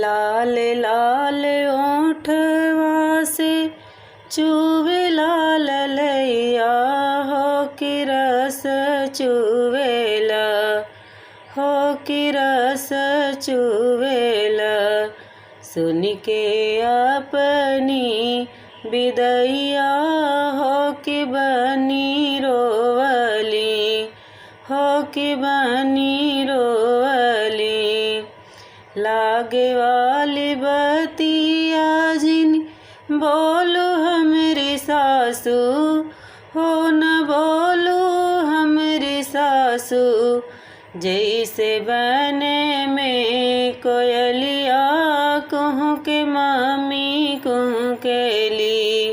लाल लाल ओठवा से चुवे लाल लैया हो कि रस चुवेला हो कि रस चुवेला। सुन के अपनी विदैया हो कि बनी रोवली हो कि बनी रोवली। लागे वाली बतिया जिन बोलो हमरी सासू हो न बोलो हमरी सासू। जैसे बने में कोयलिया कहूँ के मामी कहूँ केली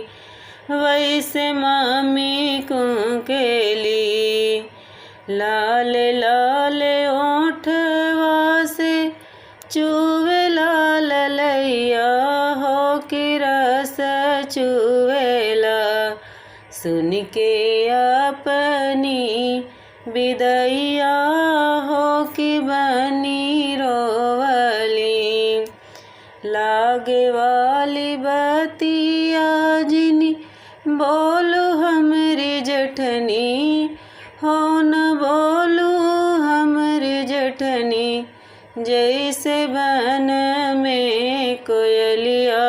वैसे मामी कहूँ केली। लाल लाल ओठवा से चुवे लाल लैया हो कि रस चुवेला। सुन के अपनी विदैया हो कि बनी रोवली। लागे वाली बतिया जिनी बोलो हमरी जठनी हो न बोलो हमरी जठनी। जैसे बन में कोयलिया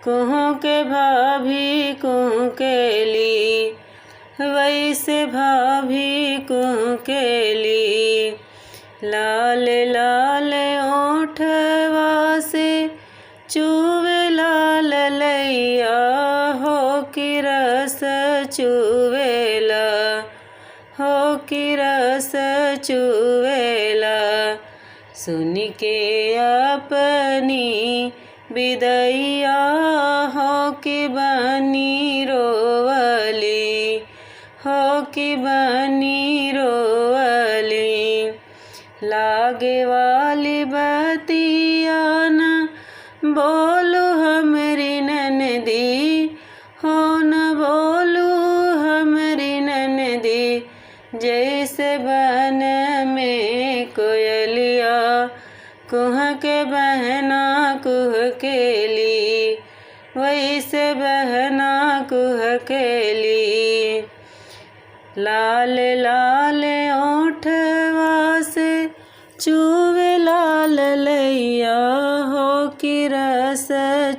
कहूँ के भाभी कहूँ केली वैसे भाभी कहूँ केली। लाल लाल ओठवा से चुवे लाल लैया हो कि रस चुवेला हो कि रस चुवेला। सुन के अपनी विदैया हो कि बनी रोवली हो कि बनी रोवली। लागे वाली बतिया न बोलो हमरी ननदी हो न बोलो हमरी ननदी। जैसे बन में कोयलिया कुह के बहना कुह केली वैसे बहना कुह केली। लाल लाल ओठवा से चुवे लाल लैया हो कि रस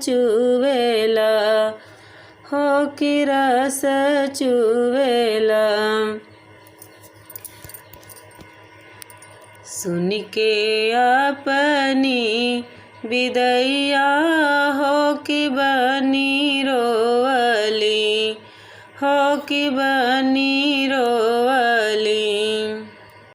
चुवेला हो कि रस चुवेला। सुन के अपनी विदैया हो कि बनी रोवली हो कि बनी रोवली।